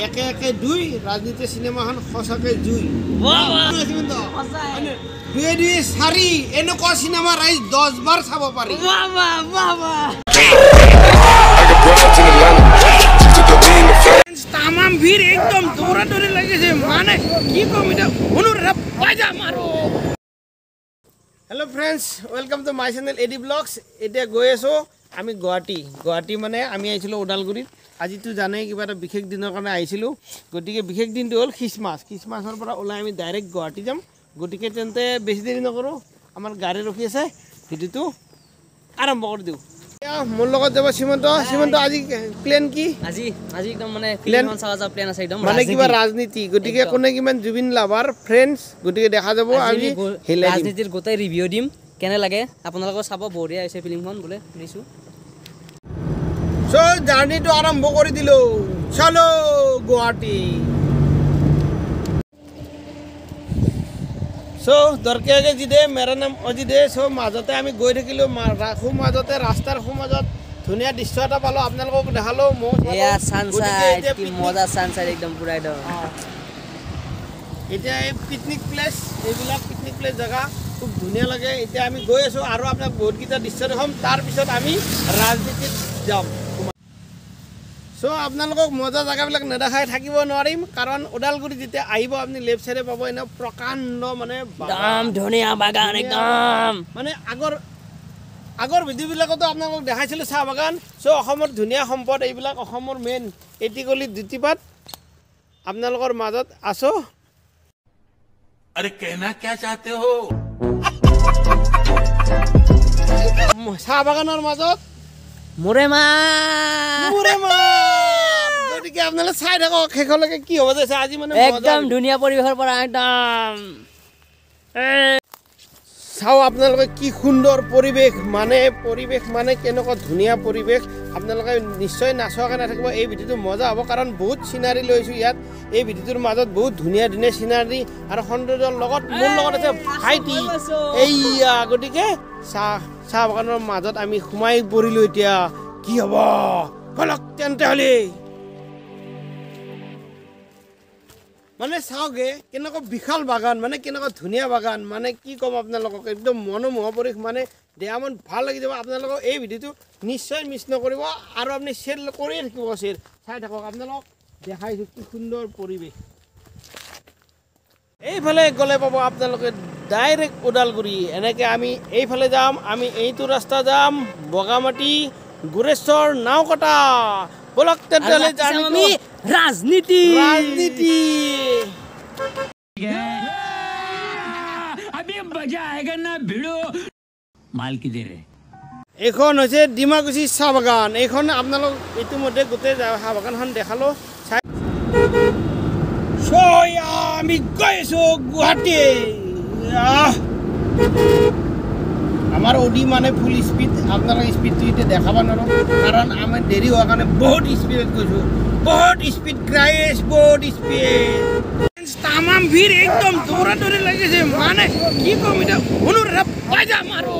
একে একে দুই ৰাজনীতি চিনেমাখন সঁচাকে জুই দুয়ে দুয়ে চাৰি এনেকুৱা চিনেমা ৰাইজ 10 বাৰ চাব পাৰি তামাম ভিৰ একদম দৌৰা দৌৰি লাগিছে মানে কি কম এটা অনুৰাগ বাজা মাৰো hello' friends welcome to my channel AD blogs এতিয়া গৈ আছো আমি গুৱাহাটী মানে আমি আহিছিলোঁ ওদালগুৰিত আজিতো জানেই কিবা এটা বিশেষ দিনৰ কাৰণে আহিছিলোঁ গতিকে বিশেষ দিনটো হ'ল খ্ৰীষ্টমাছৰ পৰা ওলাই আমি ডাইৰেক্ট গুৱাহাটী যাম গতিকে তেন্তে বেছি দেৰি নকৰোঁ আমাৰ গাড়ী ৰখি আছে ভিডিঅ'টো আৰম্ভ কৰি দিওঁ মোৰ লগত যাব সীমন্ত আজি প্লেন কি আজি একদম মানে প্লেন চাওয়া প্লেন আছে একদম মানে কিবা ৰাজনীতি গতিকে কোনে কিমান জুবিন লাভাৰ ফ্ৰেণ্ডছ গতিকে দেখা যাব আজি ৰাজনীতিৰ গোটেই ৰিভিউ দিম কেনে লাগে আপোনালোকে চাব বঢ়িয়া হৈছে ফিল্মখন বোলে শুনিছো সো জাৰ্নিটো আৰম্ভ কৰি দিলো চলো গুৱাহাটী সো দৰকাৰে জিদে মেৰা নাম অজিদে সো মাজতে আমি গৈ থাকিলোঁ ৰাখো মাজতে ৰাস্তাৰ মাজত ধুনীয়া দৃশ্য এটা পালোঁ আপোনালোকক দেখালোঁ এয়া সানসাইড কি মজা সানসাইড একদম পুৰা একদম এতিয়া এই পিকনিক প্লেচ এইবিলাক পিকনিক প্লেচ জেগা খুব ধুনীয়া লাগে এতিয়া আমি গৈ আছোঁ আৰু আপোনাক বহুতকেইটা দৃশ্য দেখাম তাৰপিছত আমি ৰাজনীতিত যাম সো আপোনালোকক মজা জেগাবিলাক নেদেখাই থাকিব নোৱাৰিম কাৰণ ওদালগুৰি যেতিয়া আহিব আপুনি লেফ্ট চাইডে পাব এনে প্ৰকাণ্ড মানে একদম ধুনীয়া বাগান একদম মানে আগৰ ভিডিঅ'বিলাকতো আপোনালোকক দেখাইছিলোঁ চাহ বাগান সো অসমৰ ধুনীয়া সম্পদ এইবিলাক অসমৰ মেইন এটিকলি দ্বিতীপাত আপোনালোকৰ মাজত আছো अरे कहना क्या चाहते हो চাহ বাগানৰ মাজত মোৰে মা গতিকে আপোনালোকে চাই থাকক শেষলৈকে কি হ'ব যে আজি মানে একদম ধুনীয়া পৰিৱেশৰ পৰা একদম চাওঁ আপোনালোকে কি সুন্দৰ পৰিৱেশ মানে কেনেকুৱা ধুনীয়া পৰিৱেশ আপোনালোকে নিশ্চয় নাচোৱাকৈ নাথাকিব এই ভিডিঅ'টো মজা হ'ব কাৰণ বহুত চিনাৰী লৈছোঁ ইয়াত এই ভিডিঅ'টোৰ মাজত বহুত ধুনীয়া চিনাৰী আৰু সৌন্দৰ্যৰ লগত মোৰ লগত আছে ভাইটি এইয়া গতিকে চাহ বাগানৰ মাজত আমি সোমাই পৰিলোঁ এতিয়া কি হ'ব বলক তেন্তে হ'লে মানে চাওগে কেনেকুৱা বিশাল বাগান মানে কেনেকুৱা ধুনীয়া বাগান মানে কি ক'ম আপোনালোকক একদম মনোমোহা পৰিৱেশ মানে দেহা মন ভাল লাগি যাব আপোনালোকক এই ভিডিঅ'টো নিশ্চয় মিছ নকৰিব আৰু আপুনি শ্বেয়াৰ কৰিয়ে থাকিব শ্বেয়াৰ চাই থাকক আপোনালোকক দেখাইছোঁ কি সুন্দৰ পৰিৱেশ এইফালে গ'লে পাব আপোনালোকে ডাইৰেক্ট ওদালগুৰি এনেকৈ আমি এইফালে যাম আমি এইটো ৰাস্তা যাম বগামাটি গুৰেশ্বৰ নাওকটা বলক তেন্তে আমি ৰাজনীতি अभी मजा आएगा ना भिड़ो माल की दे रहे এইখন হৈছে ডিমাকুচি চাহ বাগান এইখন আপোনালোক ইতিমধ্যে গোটেই চাহ বাগানখন দেখালোঁ আমি গৈ আছোঁ গুৱাহাটী আমাৰ অডি মানে ফুল স্পীড আপোনালোকে স্পীডটো এতিয়া দেখাব নোৱাৰোঁ কাৰণ আমি দেৰি হোৱাৰ কাৰণে বহুত স্পীডত গৈছোঁ বহুত স্পীড ক্ৰাইছ বহুত স্পীড তামাম ভিৰ একদম দৌৰা দৌৰি লাগিছে মানে কি কম এটা অনুৰাগ বাজা মাৰো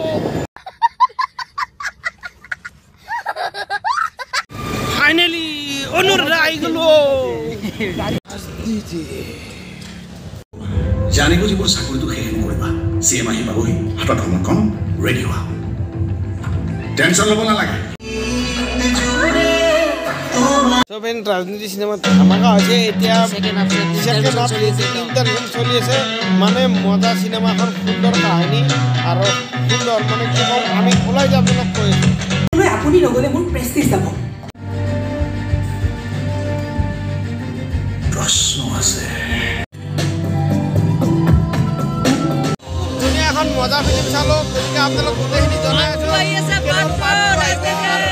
ফাইনেলি অনুৰাগ আহি গ'লো জানিব যে মোৰ চাকৰিটো শেষ নকৰিবা চিএম আহি পাবহি হাতত ধৰ্মখন ৰেডি হোৱা টেনশ্যন ল'ব নালাগে ৰাজনীতি চিনেমাত ধামাকা হৈছে এতিয়া চলি আছে মানে মজা চিনেমাখন সুন্দৰ কাহিনী আৰু সুন্দৰ মানে কি কম আমি ওলাই যাম আপোনাক কৈ আছোঁ আপুনি নগ'লে মোৰ প্ৰেষ্টিজ যাব প্ৰশ্ন আছে ধুনীয়া এখন মজা ফিল্ম চালোঁ গতিকে আপোনালোক গোটেইখিনি জনাই আছোঁ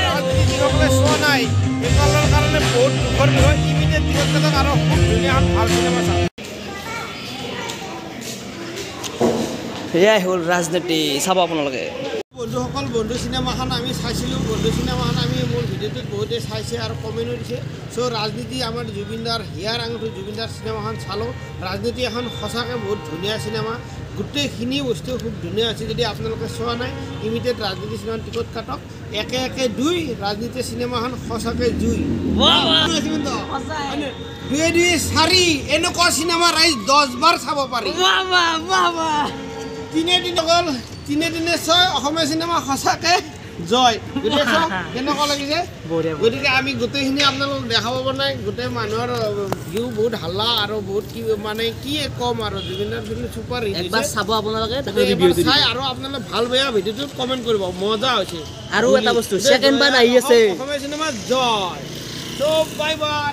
ৰাজনীতিসকলে চোৱা নাই সেইকালৰ কাৰণে বহুত দুখৰ বিষয় ইমিডিয়েট টিকট কাটক আৰু খুব ধুনীয়া এখন ভাল চিনেমা চাওক এয়াই হ'ল ৰাজনীতি চাব আপোনালোকে বন্ধুসকল বন্ধু চিনেমাখন আমি চাইছিলোঁ বন্ধু চিনেমাখন আমি মোৰ ভিডিঅ'টোত বহুতে চাইছে আৰু কমেণ্টো দিছে চ' ৰাজনীতি আমাৰ জুবিনদাৰ হিয়াৰ আঙুঠি জুবিনদাৰ চিনেমাখন চালোঁ ৰাজনীতি এখন সঁচাকৈ বহুত ধুনীয়া চিনেমা গোটেইখিনি বস্তু খুব ধুনীয়া আছে যদি আপোনালোকে চোৱা নাই ইমিডিয়েট ৰাজনীতি চিনেমা টিকট কাটক একে একে 2 ৰাজনীতি চিনেমাখন সঁচাকৈ জুই 2-4 এনেকুৱা চিনেমা ৰাইজ 10 বাৰ চাব পাৰি 3 দিনে 6 অসমীয়া চিনেমা সঁচাকৈ জয় কেনেকুৱা লাগিছে গতিকে আমি গোটেইখিনি আপোনালোকক দেখাব পৰা নাই গোটেই মানুহৰ ভিউ বহুত হাল্লা আৰু বহুত কি মানে কি কম আৰু জুবিনদাৰ ফিল্ম ছুপাৰ হিট একবাৰ চাব আপোনালোকে চাই আৰু আপোনালোকে ভাল বেয়া ভিডিঅ'টোত কমেণ্ট কৰিব মজা হৈছে আৰু এটা বস্তু ছেকেণ্ড বাৰ আহি আছে অসমীয়া চিনেমা জয় চ' বাই বাই